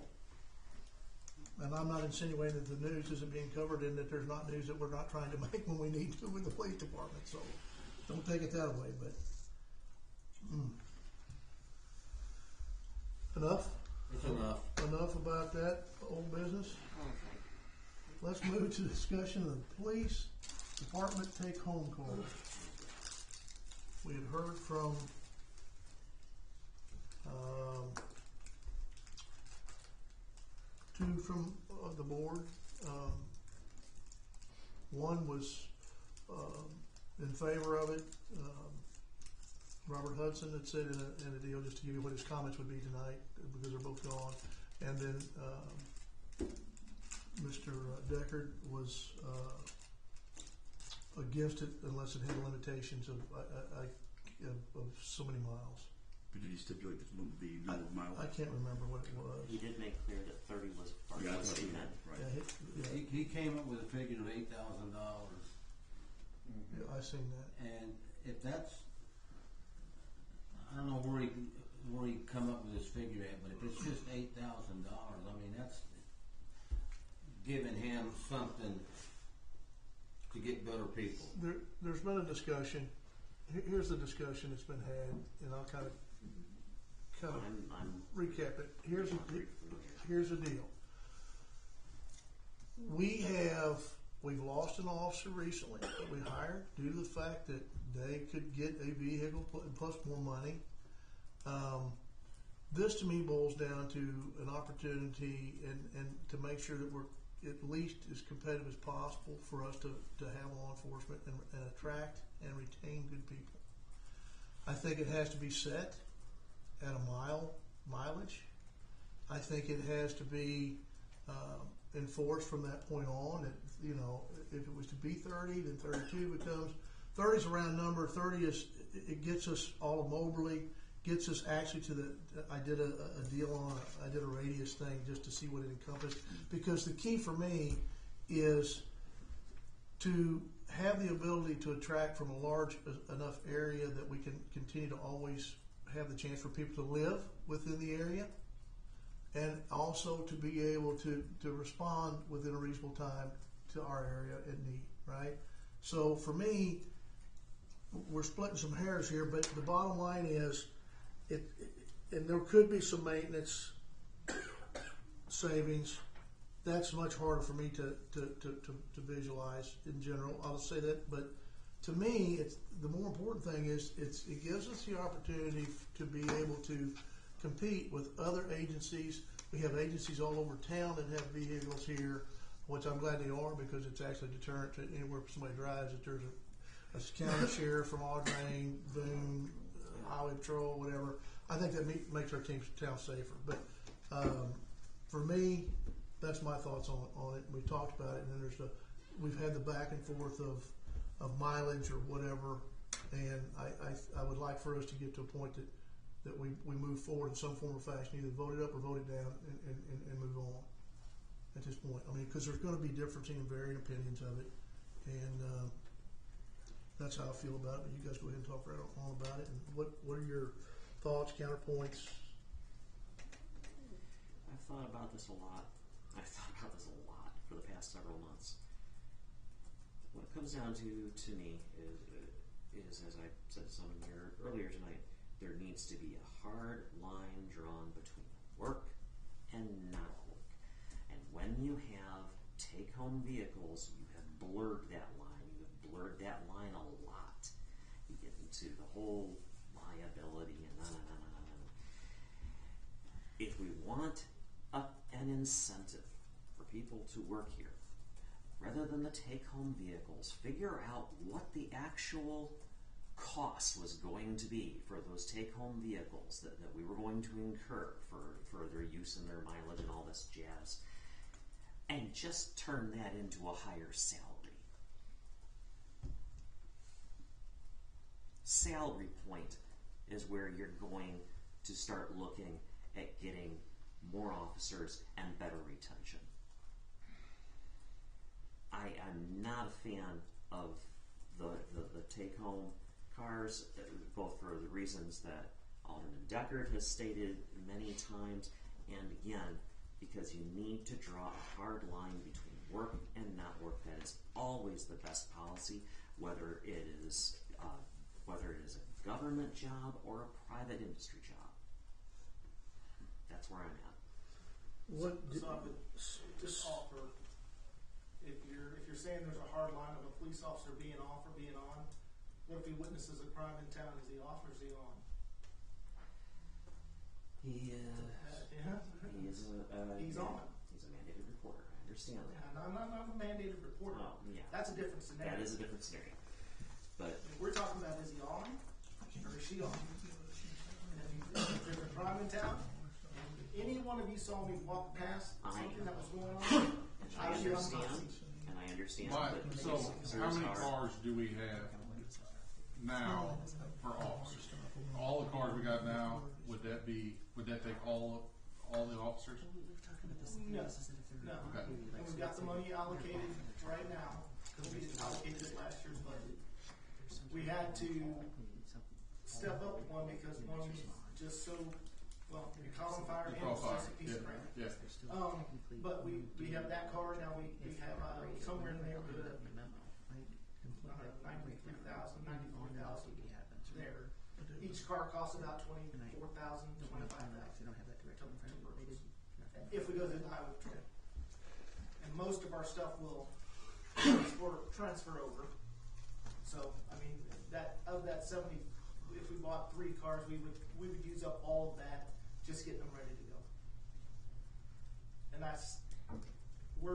And I'm not insinuating that the news isn't being covered and that there's not news that we're not trying to make when we need to with the police department. So don't take it that way, but enough It's enough. enough about that old business. Okay. Let's move to discussion of the police department take home calls. We had heard from two from the board. One was in favor of it. Robert Hudson had said in a deal, just to give you what his comments would be tonight, because they're both gone. And then Mr. Deckard was against it unless it had limitations of so many miles. But did he stipulate the number of miles? I can't remember what it was. He did make clear that 30 was part Yeah, of that's what he what he meant. meant. Yeah, Right. He came up with a figure of $8,000, yeah, I seen that. and if that's, I don't know where he come up with his figure at, but if it's just $8,000, I mean, that's giving him something to get better people. There's been a discussion. Here's the discussion that's been had, and I'll kind of I'm recap it. Here's the deal. We've lost an officer recently that we hired due to the fact that they could get a vehicle plus more money. This to me boils down to an opportunity and to make sure that we're at least as competitive as possible for us to have law enforcement and attract and retain good people. I think it has to be set at a mileage. I think it has to be enforced from that point on. That, you know, if it was to be 30, then 32 becomes 30 is a round number. 30 is it gets us all of Moberly, gets us actually to the. I did a deal on. I did a radius thing just to see what it encompassed, because the key for me is to have the ability to attract from a large enough area that we can continue to always have the chance for people to live within the area, and also to be able to respond within a reasonable time to our area in need, right? So for me, we're splitting some hairs here, but the bottom line is, and there could be some maintenance savings. That's much harder for me to visualize in general. I'll say that, but to me, it's the more important thing is it gives us the opportunity to be able to compete with other agencies. We have agencies all over town that have vehicles here, which I'm glad they are, because it's actually a deterrent to anywhere somebody drives. That there's a county sheriff from Audrain, Boone, Highway Patrol, whatever. I think that makes our town safer. But for me, that's my thoughts on it. We talked about it, and then we've had the back and forth of mileage or whatever, and I would like for us to get to a point that we move forward in some form or fashion, either vote it up or vote it down, and move on at this point. I mean, because there's going to be differencing and varying opinions of it, and that's how I feel about it. But you guys go ahead and talk right on about it. And what are your thoughts, counterpoints? I've thought about this a lot. For the past several months. What it comes down to me is, as I said to someone here earlier tonight, there needs to be a hard line drawn between work and not work. And when you have take-home vehicles, you have blurred that line. You have blurred that line a lot. You get into the whole liability and on. If we want an incentive for people to work here, rather than the take-home vehicles, figure out what the actual cost was going to be for those take-home vehicles that we were going to incur for their use and their mileage and all this jazz, and just turn that into a higher salary. Salary point is where you're going to start looking at getting more officers and better retention. I am not a fan of the take-home cars, both for the reasons that Alderman Deckard has stated many times, and again, because you need to draw a hard line between work and not work. That is always the best policy, whether it is a government job or a private industry job. That's where I'm at. So I would just offer, if you're saying there's a hard line of a police officer being off or being on, what if he witnesses a crime in town? Is he off or is he on? He is. He's on. He's a mandated reporter. I understand that. Yeah, I'm not a mandated reporter. Oh, yeah. That's a different scenario. That is a different scenario. But If we're talking about is he on or is she on. And if there's a crime in town, and any one of you saw me walk past something that was going on, I I'd be on understand, my seat. and I understand, But, but so, how many cars? cars do we have now for officers? All the cars we got now, would that take all the officers? No, no. Okay. And we've got the money allocated right now, because we allocated last year's budget. We had to step up one because one was just so, well, we caught on fire and it was just a piece of crap. Yeah. But we have that car, now we have, somewhere in the neighborhood of, $93,000 there. Each car costs about $24,000, $25,000 if we go through the highway patrol. And most of our stuff will transfer over. So, I mean, of that 70, if we bought 3 cars, we would use up all of that, just getting them ready to go. And that's, we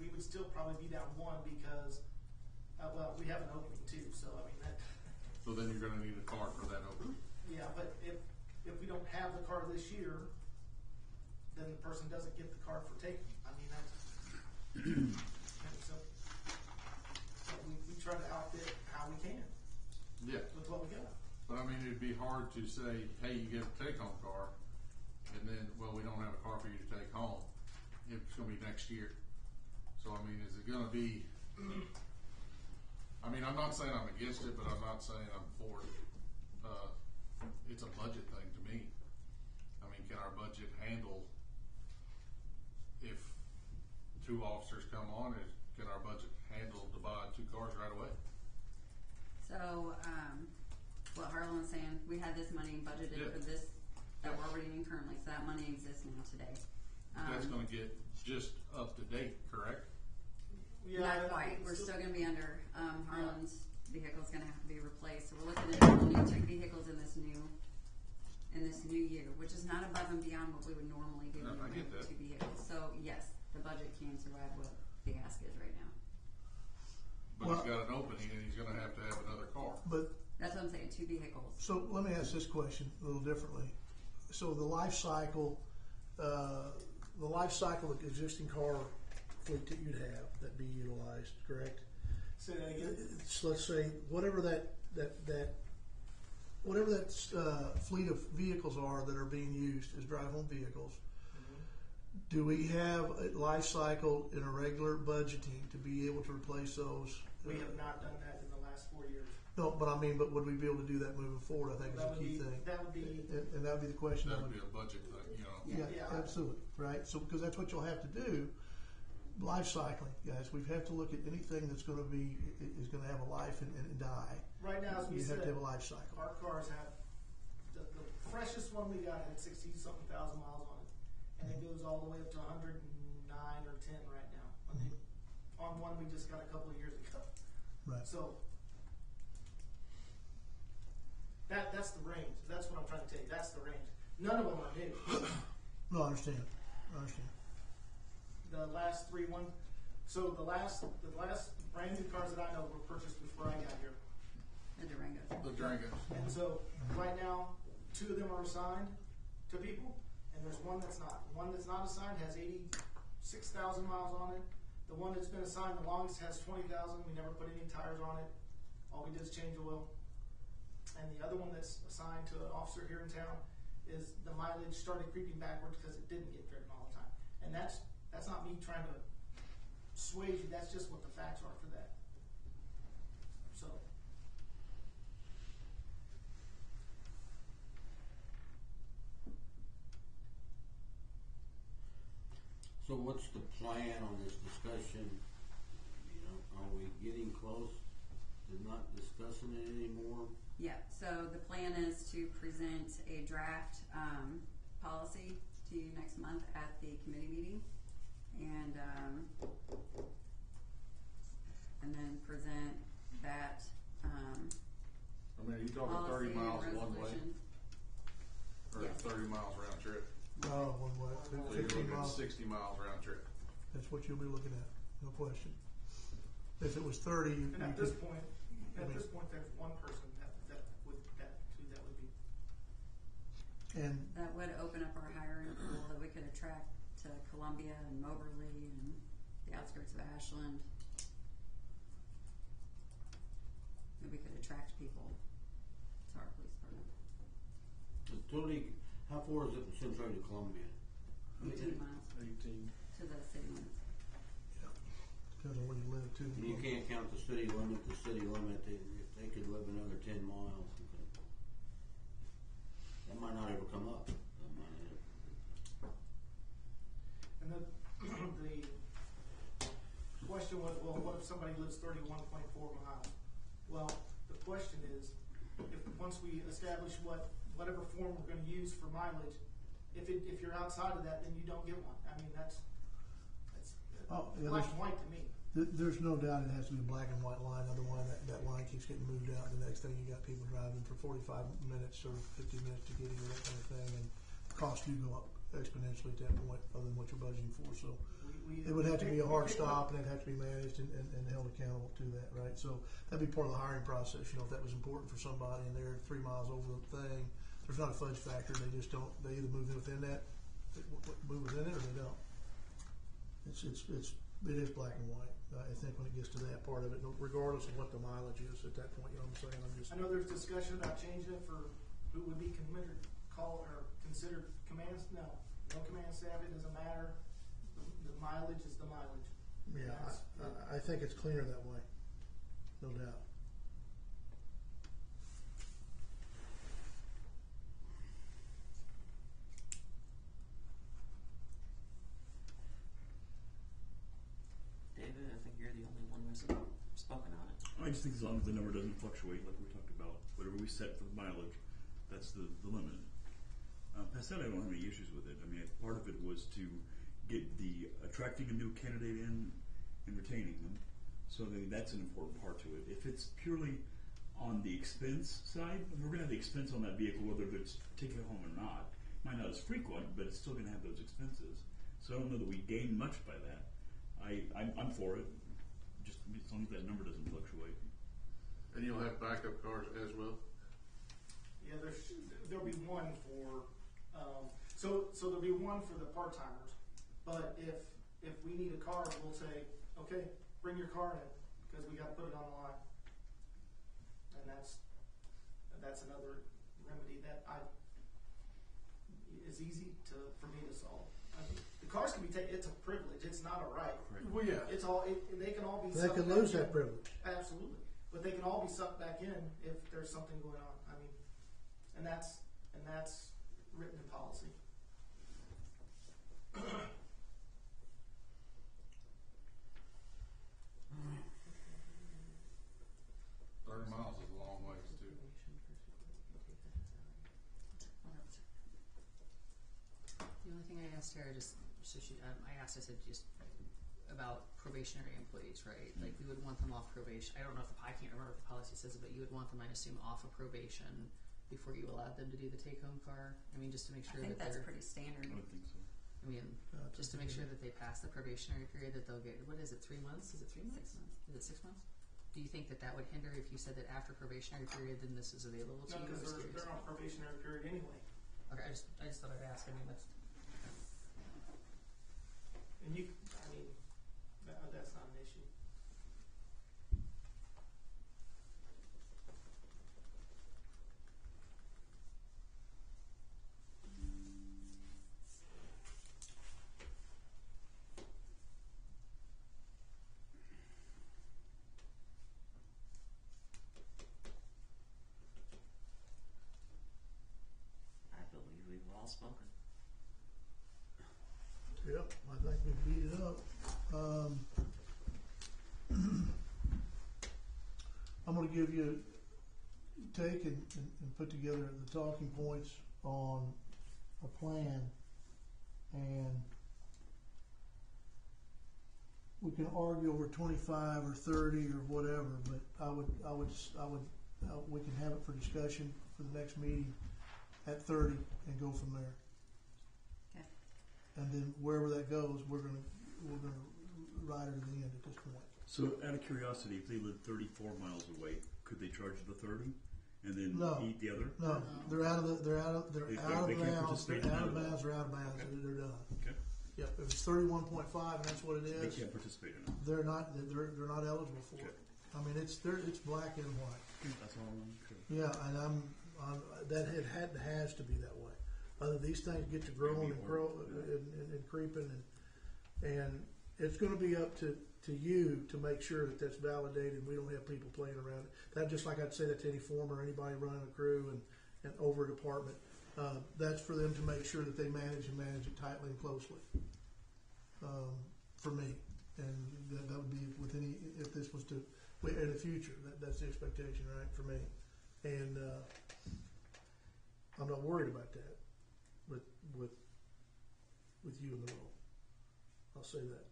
would still probably be down 1 because, well, we have an opening too, so I mean that. So then you're gonna need a car for that opening. Yeah, but if we don't have the car this year, then the person doesn't get the car for taking. I mean, that's kind of simple. But we try to outfit how we can Yeah. with what we got. But I mean, it'd be hard to say, hey, you get a take-home car, and then, well, we don't have a car for you to take home. It's gonna be next year. So I mean, is it gonna be, I mean, I'm not saying I'm against it, but I'm not saying I'm for it. It's a budget thing to me. I mean, can our budget handle if 2 officers come on, can our budget handle to buy 2 cars right away? So, what Harlan was saying, we had this money budgeted Yeah. for this that we're already in currently, so that money exists now today. That's gonna get just up to date, correct? Not quite. We're still going to be under Harlan's vehicle's going to have to be replaced. So we're looking at only 2 vehicles in this new year, which is not above and beyond what we would normally do. No, I get that. 2 vehicles. So yes, the budget can survive what the ask is right now. But Well- he's got an opening and he's gonna have to have another car. But, That's what I'm saying. 2 vehicles. so let me ask this question a little differently. So the life cycle of the existing car fleet that you'd have that be utilized, correct? Say that again. So let's say whatever that fleet of vehicles are that are being used as drive-home vehicles, do we have a life cycle in a regular budgeting to be able to replace those? We have not done that in the last 4 years. No, but I mean, but would we be able to do that moving forward? I think is That a would key be, thing. that would be, And that would be the question. That would be a budget thing, you know. Yeah, Yeah. absolutely, right? So, because that's what you'll have to do, life cycling, guys. We have to look at anything that's gonna be, is gonna have a life and die. right now, as we You have said, to have a life cycle. our cars have, the freshest one we got had 60-something thousand miles on it. And it goes all the way up to 109 or 10 right now. On one we just got a couple of years ago. Right. So, that's the range. That's what I'm trying to tell you. That's the range. None of them are new. No, I understand. The last 3 so the last brand new cars that I know were purchased before I got here. The Durangos. The Durangos. And so right now, 2 of them are assigned to people, and there's one that's not. One that's not assigned has 86,000 miles on it. The one that's been assigned the longest has 20,000. We never put any tires on it. All we did is change oil. And the other one that's assigned to an officer here in town is the mileage started creeping backwards because it didn't get driven all the time. And that's not me trying to sway you. That's just what the facts are for that. So. So what's the plan on this discussion? You know, are we getting close to not discussing it anymore? Yeah, so the plan is to present a draft policy to you next month at the committee meeting, and then present that I mean, are you talking policy 30 miles one way resolution. or Yes. 30 miles round trip? Oh, one way, So you're 15 looking at miles. 60 miles round trip. That's what you'll be looking at, no question. If it was 30, you And at could, this point, there's one person that would do And That would open up our hiring pool that we could attract to Columbia and Moberly and the outskirts of Ashland. That we could attract people to our police department. Totally, how far is it from Central to Columbia? 18 miles 18. to the city limits. depends on where you live too. You can't count the city limit, if they could live another 10 miles. That might not ever come up. That might not ever. And the question was, well, what if somebody lives 31.4 miles? Well, the question is, if once we establish whatever form we're going to use for mileage, if you're outside of that, then you don't get one. I mean, that's black and white to me. There's no doubt it has to be a black and white line, otherwise that line keeps getting moved out. The next thing you got people driving for 45 minutes or 50 minutes to get here, that kind of thing, and costs do go up exponentially at that point, other than what you're budgeting for. So it would have to be a hard stop, and it'd have to be managed and held accountable to that, right? So that'd be part of the hiring process. You know, if that was important for somebody and they're 3 miles over the thing, there's not a fudge factor. They just don't. They either move within that, move within it, or they don't. It is black and white. I think when it gets to that part of it, regardless of what the mileage is at that point, you know what I'm saying? I know there's discussion about changing it for who would be considered commands. No command staff. It doesn't matter. The mileage is the mileage. Yeah, I think it's cleaner that way, no doubt. David, I think you're the only one who's spoken on it. I just think as long as the number doesn't fluctuate, like we talked about, whatever we set for the mileage, that's the limit. Past that, I don't have any issues with it. I mean, part of it was to get the attracting a new candidate in and retaining them. So that's an important part to it. If it's purely on the expense side, we're going to have the expense on that vehicle, whether it's taking it home or not. Might not as frequent, but it's still going to have those expenses. So I don't know that we gain much by that. I'm for it, just as long as that number doesn't fluctuate. And you'll have backup cars as well? Yeah, there'll be one for so there'll be one for the part-timers, but if we need a car, we'll say, okay, bring your car in, because we got to put it on the line. And that's another remedy that is easy for me to solve. I mean, the cars can be taken. It's a privilege. It's not a right. Well, yeah. It's all. They can all be. They can lose that privilege. Absolutely, but they can all be sucked back in if there's something going on. I mean, and that's written in policy. 30 miles is a long ways too. The only thing I asked Tara, just so I said just about probationary employees, right? Like we would want them off probation. I don't know if I can't remember if the policy says it, but you would want them, I assume, off of probation before you allowed them to do the take-home car. I mean, just to make sure I think that that's they're. pretty standard. I would think so. I mean, just to make sure that they pass the probationary period, that they'll get. What is it? 3 months? Is it 3 months? 6 months. Is it 6 months? Do you think that would hinder if you said that after probationary period, then this is available to No, you? because they're on probationary period anyway. Okay, I just thought I'd ask. I mean, that's. And that's not an issue. I believe we've all spoken. Yep, I think we beat it up. I'm going to give you take and put together the talking points on a plan, and we can argue over 25 or 30 or whatever. But we can have it for discussion for the next meeting at 30 and go from there. And then wherever that goes, we're gonna ride it to the end at this point. So, out of curiosity, if they live 34 miles away, could they charge the 30 and then No. eat the other? No, they're out of They bounds. can't They're out of participate in that at all. bounds. They're out of bounds. Okay. They're done. Okay. Yep. If it's 31.5, and that's what it They is, can't participate in it. they're not eligible for Okay. it. I mean, it's black and white. That's all I'm sure. Yeah, and that it has to be that way. These things get to growing and and creeping, and it's going to be up to you to make sure that that's validated. We don't have people playing around it. That just like I'd say that to any foreman or anybody running a crew and over a department. That's for them to make sure that they manage it tightly and closely. For me, and that would be with any if this was to in the future. That's the expectation, right, for me. And I'm not worried about that, but with you in the role, I'll say that.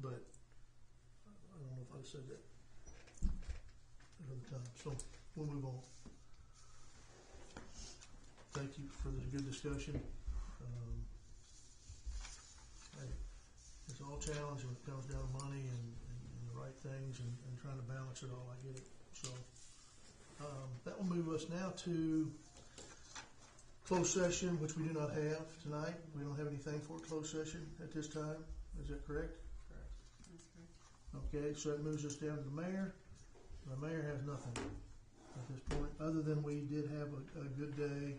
But I don't know if I've said that another time. So we'll move on. Thank you for the good discussion. It's all challenging when it comes down to money and the right things and trying to balance it all. I get it. So that will move us now to closed session, which we do not have tonight. We don't have anything for a closed session at this time. Is that correct? That's correct. Okay, so that moves us down to the mayor. The mayor has nothing at this point, other than we did have a good day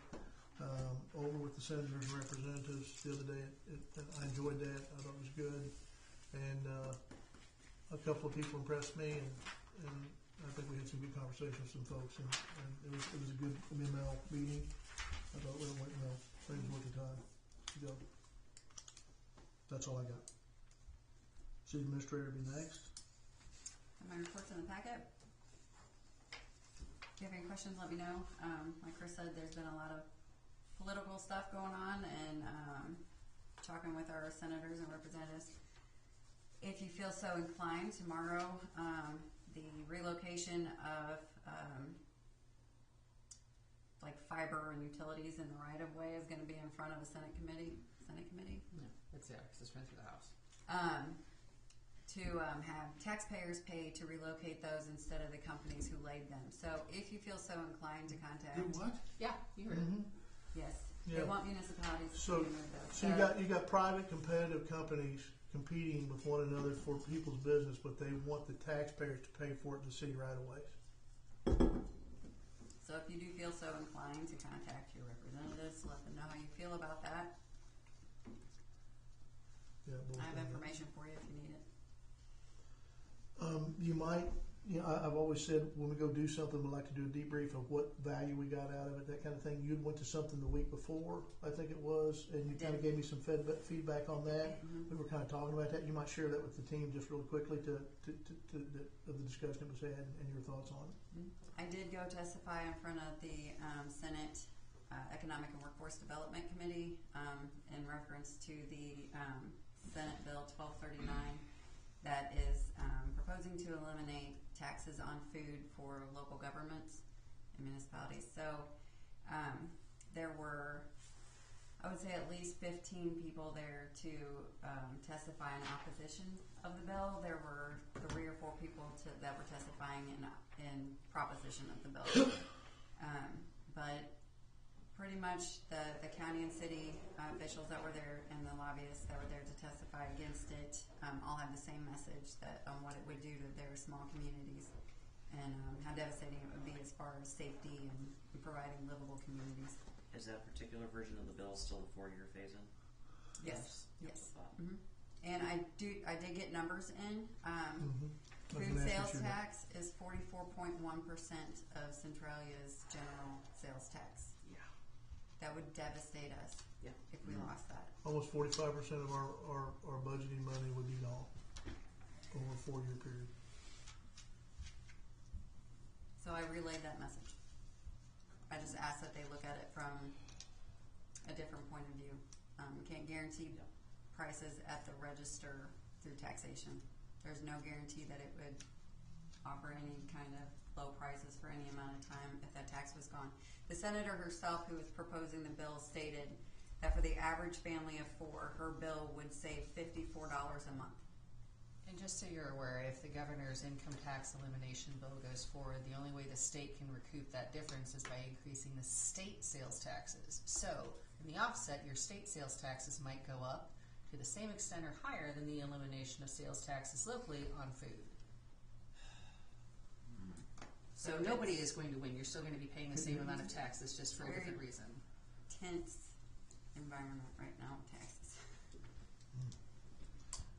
over with the senators and representatives the other day. I enjoyed that. I thought it was good. And a couple of people impressed me, and I think we had some good conversations with some folks, and it was a good ML meeting. I thought it went well. It was worth the time to go. That's all I got. City administrator will be next. And my report's in the packet. If you have any questions, let me know. Like Chris said, there's been a lot of political stuff going on, and talking with our senators and representatives. If you feel so inclined, tomorrow the relocation of like fiber and utilities in the right of way is going to be in front of a Senate committee. No, it's because it's run through the House. To have taxpayers pay to relocate those instead of the companies who laid them. So if you feel so inclined to contact, what? Yeah, you heard it. yes, Yeah. they want municipalities to So- remove those. So you got private competitive companies competing with one another for people's business, but they want the taxpayers to pay for it in the city right of ways. So if you do feel so inclined to contact your representatives, let them know how you feel about that. Yeah, both I have of them. information for you if you need it. You might, I've always said when we go do something, we like to do a debrief of what value we got out of it, that kind of thing. You went to something the week before, I think it was, and you kind of gave me some feedback on that. Mm-hmm. We were kind of talking about that. You might share that with the team just really quickly of the discussion that was had and your thoughts on it. I did go testify in front of the Senate Economic and Workforce Development Committee in reference to the Senate Bill 1239 that is proposing to eliminate taxes on food for local governments and municipalities. So there were, I would say, at least 15 people there to testify in opposition of the bill. There were 3 or 4 people that were testifying in proposition of the bill. But pretty much the county and city officials that were there and the lobbyists that were there to testify against it all had the same message that on what it would do to their small communities and how devastating it would be as far as safety and providing livable communities. Is that particular version of the bill still the 4-year phase-in? Yes. Yes. Mm-hmm. And I did get numbers in. Food That's sales what you- tax is 44.1% of Centralia's general sales tax. Yeah. That would devastate us Yeah. if we lost that. Almost 45% of our budgeting money would be gone over a 4-year period. So I relayed that message. I just asked that they look at it from a different point of view. Can't guarantee prices at the register through taxation. There's no guarantee that it would offer any kind of low prices for any amount of time if that tax was gone. The senator herself who was proposing the bill stated that for the average family of 4, her bill would save $54 a month And just so you're aware, if the governor's income tax elimination bill goes forward, the only way the state can recoup that difference is by increasing the state sales taxes. So, in the offset, your state sales taxes might go up to the same extent or higher than the elimination of sales taxes locally on food. So nobody is going to win. You're still going to be paying the same amount of taxes, just for a different reason. Tense environment right now with taxes.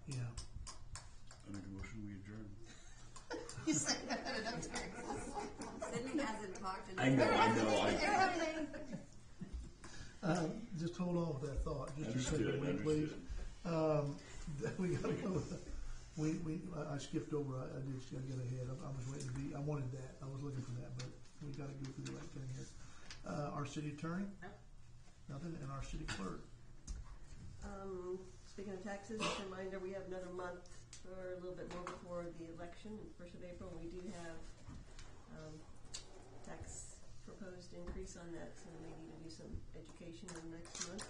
Yeah. I make a motion, we adjourn. You said that enough times. Sydney hasn't talked in I know. Just hold on with that thought, just a Understood, second, will you, please? understood. We gotta go. I skipped over. I just gotta get ahead. I was waiting to be. I wanted that. I was looking for that, but we gotta go through the right thing here. Our city attorney, nothing, and our city clerk. Speaking of taxes, just a reminder, we have another month or a little bit more before the election, 1st of April. We do have tax proposed increase on that, so we need to do some education in the next month.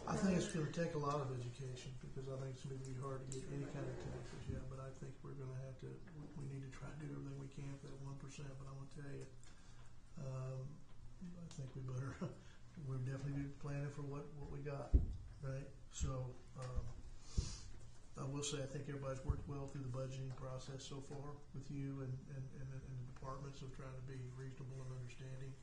I think it's going to take a lot of education because I think it's going to be hard to get any kind of taxes yet. But I think we're going to have to. We need to try to do everything we can for that 1%. But I'm going to tell you, I think we better. We're definitely planning for what we got, right? So I will say I think everybody's worked well through the budgeting process so far with you and the departments of trying to be reasonable and understanding.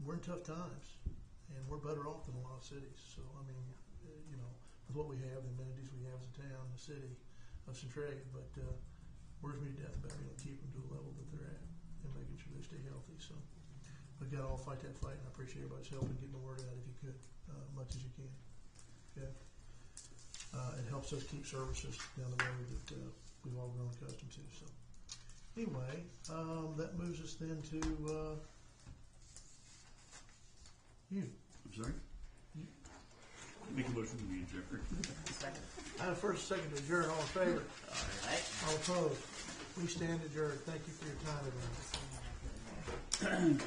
We're in tough times. And we're better off than a lot of cities. So, I mean, with what we have, the amenities we have as a town, the city of Centralia, but worries me to death about being able to keep them to the level that they're at and making sure they stay healthy. So, we've got to all fight that fight, and I appreciate everybody's help in getting the word out if you could, much as you can. Okay? It helps us keep services down the road that we've all grown accustomed to. So, anyway, that moves us then to you. I'm sorry? Make a motion, we adjourn. Second. I have first, second to adjourn. All in favor? Alright. All opposed? We stand adjourned. Thank you for your time, everyone.